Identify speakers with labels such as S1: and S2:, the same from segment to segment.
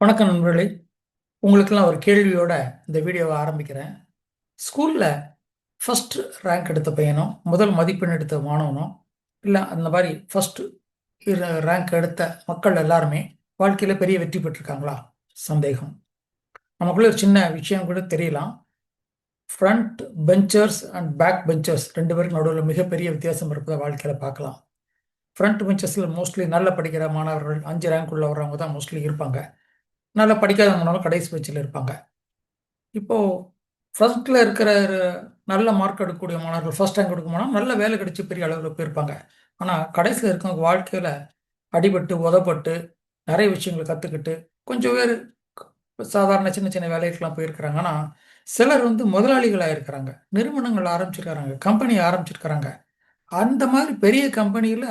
S1: வணக்கம் நண்பர்களே. உங்களுக்கெல்லாம் ஒரு கேள்வியோட இந்த வீடியோவை ஆரம்பிக்கிறேன். ஸ்கூலில் ஃபர்ஸ்ட் ரேங்க் எடுத்த பையனும் முதல் மதிப்பெண் எடுத்த மாணவனும் இல்லை அந்த மாதிரி ஃபர்ஸ்ட் ரேங்க் எடுத்த மக்கள் எல்லாருமே வாழ்க்கையில் பெரிய வெற்றி பெற்றிருக்காங்களா? சந்தேகம். நமக்குள்ள ஒரு சின்ன விஷயம் கூட தெரியலாம். Front benchers and back benchers ரெண்டு பேருக்கு நடுவில் மிகப்பெரிய வித்தியாசம் இருப்பதை வாழ்க்கையில் பார்க்கலாம். ஃப்ரண்ட் பெஞ்சர்ஸில் மோஸ்ட்லி நல்ல படிக்கிற மாணவர்கள் 5 ரேங்க் உள்ள வர்றவங்க தான் மோஸ்ட்லி இருப்பாங்க. நல்லா படிக்காதவங்கனாலும் கடைசி பெஞ்சில் இருப்பாங்க. இப்போ ஃபர்ஸ்ட்ல இருக்கிற நல்ல மார்க் எடுக்கக்கூடிய மாணவர்கள் ஃபர்ஸ்ட் ரேங்க் எடுக்க போனால் நல்ல வேலை கிடைச்சி பெரிய அளவில் போயிருப்பாங்க. ஆனால் கடைசியில் இருக்கவங்க வாழ்க்கையில் அடிபட்டு உதப்பட்டு நிறைய விஷயங்களை கற்றுக்கிட்டு கொஞ்சம் பேர் சாதாரண சின்ன சின்ன வேலைக்கெல்லாம் போயிருக்கிறாங்க. ஆனால் சிலர் முதலாளிகளாக இருக்கிறாங்க, நிறுவனங்கள் ஆரம்பிச்சிருக்கிறாங்க, கம்பெனி ஆரம்பிச்சிருக்கிறாங்க. அந்த மாதிரி பெரிய கம்பெனியில்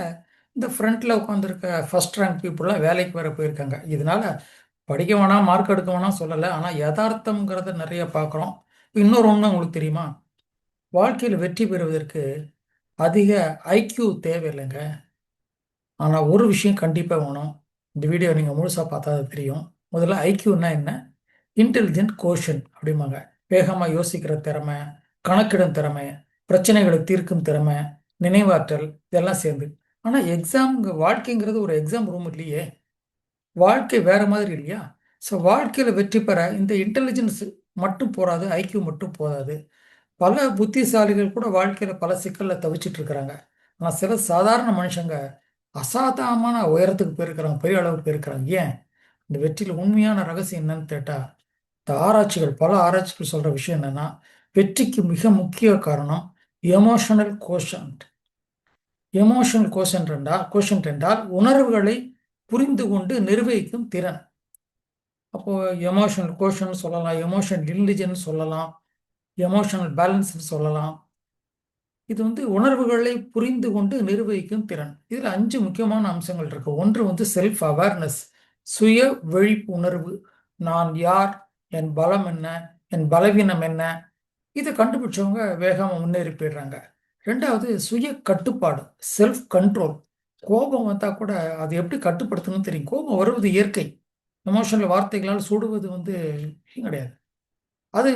S1: இந்த ஃப்ரண்ட்ல உட்காந்துருக்க ஃபர்ஸ்ட் ரேங்க் பீப்புளெலாம் வேலைக்கு வேற போயிருக்காங்க. இதனால படிக்க வேணாம், மார்க் எடுக்க வேணாம் சொல்லலை. ஆனால் யதார்த்தங்கிறத நிறைய பார்க்குறோம். இன்னொரு ஒன்று உங்களுக்கு தெரியுமா? வாழ்க்கையில் வெற்றி பெறுவதற்கு அதிக ஐக்யூ தேவையில்லைங்க. ஆனால் ஒரு விஷயம் கண்டிப்பாக வேணும். இந்த வீடியோ நீங்கள் முழுசாக பார்த்தா அது தெரியும். முதல்ல ஐக்யூன்னா என்ன? இன்டெலிஜென்ட் கோஷன் அப்படிம்பாங்க. வேகமாக யோசிக்கிற திறமை, கணக்கிடும் திறமை, பிரச்சனைகளை தீர்க்கும் திறமை, நினைவாற்றல், இதெல்லாம் சேர்ந்து. ஆனால் வாழ்க்கைங்கிறது ஒரு எக்ஸாம் ரூம் இல்லையே. வாழ்க்கை வேற மாதிரி இல்லையா? ஸோ வாழ்க்கையில் வெற்றி பெற இந்த இன்டெலிஜென்ஸ் மட்டும் போராது, ஐக்கியூ மட்டும் போதாது. பல புத்திசாலிகள் கூட வாழ்க்கையில் பல சிக்கலில் தவிச்சிட்டு இருக்கிறாங்க. ஆனால் சில சாதாரண மனுஷங்க அசாதாரணமான உயரத்துக்கு போயிருக்கிறாங்க, பெரிய அளவுக்கு போயிருக்கிறாங்க. ஏன்? இந்த வெற்றியில் உண்மையான ரகசியம் என்னன்னு கேட்டால், இந்த பல ஆராய்ச்சிகள் சொல்கிற விஷயம் என்னன்னா, வெற்றிக்கு மிக முக்கிய காரணம் எமோஷனல் கோஷன்ட். எமோஷனல் கோஷன்ட் என்றால் உணர்வுகளை புரிந்து கொண்டு நிர்வகிக்கும் திறன். அப்போ எமோஷனல் கோஷன் சொல்லலாம், எமோஷனல் இன்டெலிஜென்ஸ் சொல்லலாம், எமோஷனல் பேலன்ஸ் சொல்லலாம். இது உணர்வுகளை புரிந்து கொண்டு நிர்வகிக்கும் திறன். இதில் 5 முக்கியமான அம்சங்கள் இருக்கு. ஒன்று செல்ஃப் அவேர்னஸ், சுய விழிப்புணர்வு. நான் யார், என் பலம் என்ன, என் பலவீனம் என்ன, இதை கண்டுபிடிச்சவங்க வேகமாக முன்னேறி போயிடுறாங்க. ரெண்டாவது சுய கட்டுப்பாடு, செல்ஃப் கண்ட்ரோல். கோபம் வந்தால் கூட அது எப்படி கட்டுப்படுத்தணும்னு தெரியும். கோபம் வருவது இயற்கை. எமோஷனல் வார்த்தைகளால் சுடுவது விஷயம் கிடையாது. அது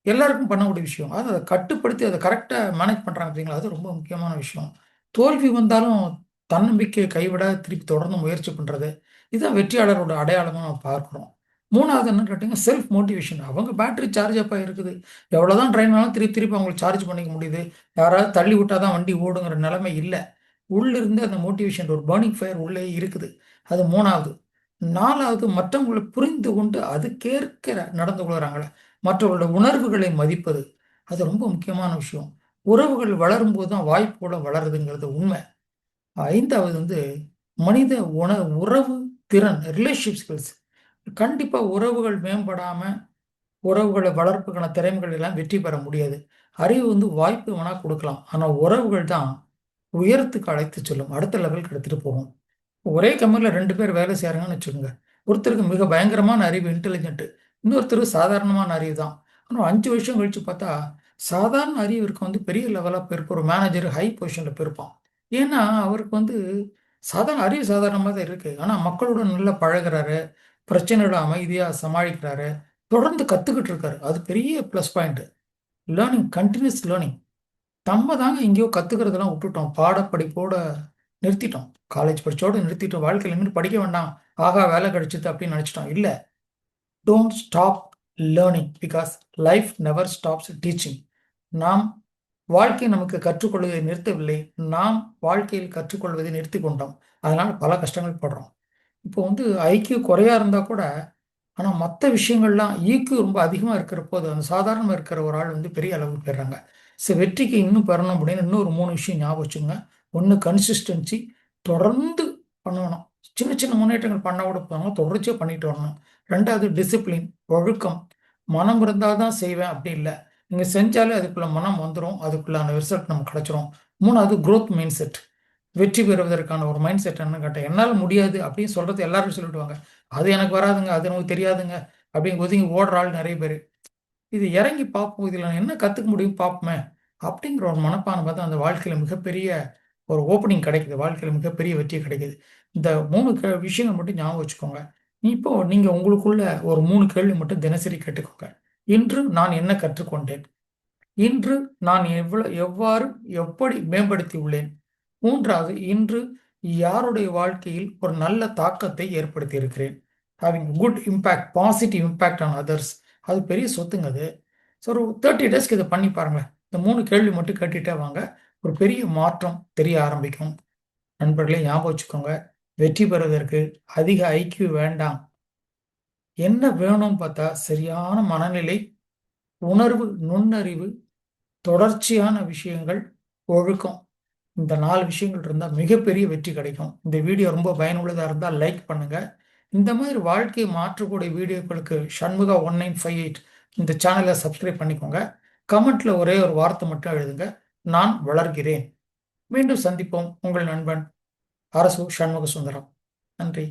S1: எல்லாருக்கும் பண்ணக்கூடிய விஷயம். அதை கட்டுப்படுத்தி அதை கரெக்டாக மேனேஜ் பண்ணுறாங்க பார்த்தீங்களா, அது ரொம்ப முக்கியமான விஷயம். தோல்வி வந்தாலும் தன்னம்பிக்கையை கைவிட திருப்பி தொடர்ந்து முயற்சி பண்ணுறது, இதுதான் வெற்றியாளரோட அடையாளமாக நம்ம பார்க்குறோம். மூணாவது என்னன்னு கேட்டிங்கன்னா செல்ஃப் மோட்டிவேஷன். அவங்க பேட்டரி சார்ஜ் அப்போ இருக்குது. எவ்வளோதான் ட்ரெயின் ஆனாலும் திருப்பி திருப்பி அவங்களுக்கு சார்ஜ் பண்ணிக்க முடியுது. யாராவது தள்ளி விட்டால் தான் வண்டி ஓடுங்கிற நிலைமை இல்லை. உள்ளிருந்து அந்த மோட்டிவேஷன் ஒரு பர்னிங் ஃபயர் உள்ளே இருக்குது. அது மூணாவது. நாலாவது மற்றவங்களை புரிந்து கொண்டு அதுக்கேற்கிற நடந்து கொள்கிறாங்களே, மற்றவர்களோட உணர்வுகளை மதிப்பது, அது ரொம்ப முக்கியமான விஷயம். உறவுகள் வளரும்போது தான் வாய்ப்போட வளருதுங்கிறது உண்மை. ஐந்தாவது மனித உறவு திறன், ரிலேஷன்ஷிப் ஸ்கில்ஸ். கண்டிப்பாக உறவுகள் மேம்படாமல் உறவுகளை வளர்ப்புக்கான திறமைகள் எல்லாம் வெற்றி பெற முடியாது. அறிவு வாய்ப்பு வேணால் கொடுக்கலாம், ஆனால் உறவுகள் தான் உயரத்துக்கு அழைத்து செல்லும், அடுத்த லெவலுக்கு எடுத்துகிட்டு போகும். ஒரே கம்பெனியில் 2 பேர் வேலை செய்கிறாங்கன்னு வச்சுக்கோங்க. ஒருத்தருக்கு மிக பயங்கரமான அறிவு, இன்டெலிஜென்ட்டு, இன்னொருத்தருக்கு சாதாரணமான அறிவு தான். ஆனால் 5 வருஷம் கழித்து பார்த்தா சாதாரண அறிவு இருக்க பெரிய லெவலாக போயிருப்பார். ஒரு மேனேஜர் ஹை பொசிஷனில் போயிருப்பான். ஏன்னா அவருக்கு சாதாரண அறிவு சாதாரணமாக தான் இருக்குது. ஆனால் மக்களோட நல்லா பழகுறாரு, பிரச்சனையோட அமைதியாக சமாளிக்கிறாரு, தொடர்ந்து கற்றுக்கிட்டு இருக்காரு. அது பெரிய plus point. Learning, continuous learning. நம்ம தாங்க எங்கேயோ கற்றுக்கிறதெல்லாம் விட்டுட்டோம், பாடப்படிப்போட நிறுத்திட்டோம். காலேஜ் படிச்சோட நிறுத்திட்டோம். வாழ்க்கையில் இனிமேல் படிக்க வேண்டாம், ஆகா வேலை கிடைச்சிது அப்படின்னு நினச்சிட்டோம். இல்லை, don't stop learning because life never stops teaching. நாம் வாழ்க்கை நமக்கு கற்றுக்கொள்வதை நிறுத்தவில்லை, நாம் வாழ்க்கையில் கற்றுக்கொள்வதை நிறுத்தி கொண்டோம். அதனால் பல கஷ்டங்கள் படுறோம். இப்போ ஐக்கியூ குறையா இருந்தால் கூட, ஆனால் மற்ற விஷயங்கள்லாம் ஈக்யூ ரொம்ப அதிகமாக இருக்கிற போது அந்த சாதாரணமாக இருக்கிற ஒரு ஆள் பெரிய அளவுக்கு போயிடுறாங்க. ஸோ வெற்றிக்கு இன்னும் பெறணும் அப்படின்னு இன்னொரு 3 விஷயம் ஞாபகம் வச்சுங்க. ஒன்று கன்சிஸ்டன்சி, தொடர்ந்து பண்ணணும். சின்ன சின்ன முன்னேற்றங்கள் பண்ண கூட போவாங்க, தொடர்ச்சியாக பண்ணிட்டு வரணும். ரெண்டாவது டிசிப்ளின், ஒழுக்கம். மனம் இருந்தால் தான் செய்வேன் அப்படி இல்லை, நீங்கள் செஞ்சாலே அதுக்குள்ள மனம் வந்துடும், அதுக்குள்ளான ரிசல்ட் நமக்கு கிடைச்சிரும். மூணாவது growth மைண்ட் செட். வெற்றி பெறுவதற்கான ஒரு மைண்ட் செட் என்னன்னு கேட்டேன். என்னால் முடியாது அப்படின்னு சொல்கிறது எல்லாரும் சொல்லிடுவாங்க. அது எனக்கு வராதுங்க, அது எனக்கு தெரியாதுங்க அப்படின்னு ஒதுங்கி ஓடுற ஆள் நிறைய பேர். இது இறங்கி பார்ப்போம், இதில் நான் என்ன கற்றுக்க முடியும் பார்ப்போமே அப்படிங்கிற ஒரு மனப்பான்மை பார்த்தா அந்த வாழ்க்கையில் மிகப்பெரிய ஒரு ஓப்பனிங் கிடைக்குது, வாழ்க்கையில் மிகப்பெரிய வெற்றி கிடைக்குது. இந்த 3 விஷயங்கள் மட்டும் ஞாபகம் வச்சுக்கோங்க. இப்போ நீங்க உங்களுக்குள்ள ஒரு 3 கேள்வி மட்டும் தினசரி கேட்டுக்கோங்க. இன்று நான் என்ன கற்றுக்கொண்டேன்? இன்று நான் எவ்வாறு எப்படி மேம்படுத்தி உள்ளேன்? 3வது, இன்று யாருடைய வாழ்க்கையில் ஒரு நல்ல தாக்கத்தை ஏற்படுத்தி இருக்கிறேன்? Having good impact, positive impact on others. அது பெரிய சொத்துங்க அது. ஸோ ஒரு 30 டேஸ்க்கு இதை பண்ணி பாருங்க. இந்த 3 கேள்வி மட்டும் கேட்டுட்டே வாங்க. ஒரு பெரிய மாற்றம் தெரிய ஆரம்பிக்கும். நண்பர்களே, ஞாபகம் வச்சுக்கோங்க, வெற்றி பெறுவதற்கு அதிக ஐக்கியூ வேண்டாம். என்ன வேணும்னு பார்த்தா சரியான மனநிலை, உணர்வு, நுண்ணறிவு, தொடர்ச்சியான விஷயங்கள், ஒழுக்கம். இந்த 4 விஷயங்கள் இருந்தால் மிகப்பெரிய வெற்றி கிடைக்கும். இந்த வீடியோ ரொம்ப பயனுள்ளதாக இருந்தால் லைக் பண்ணுங்க. இந்த மாதிரி வாழ்க்கையை மாற்றக்கூடிய வீடியோக்களுக்கு சண்முகா 1958 இந்த சேனலை சப்ஸ்கிரைப் பண்ணிக்கோங்க. கமெண்ட்ல ஒரே ஒரு வார்த்தை மட்டும் எழுதுங்க, நான் வளர்கிறேன். மீண்டும் சந்திப்போம். உங்கள் நண்பன் அரசு சண்முக சுந்தரம். நன்றி.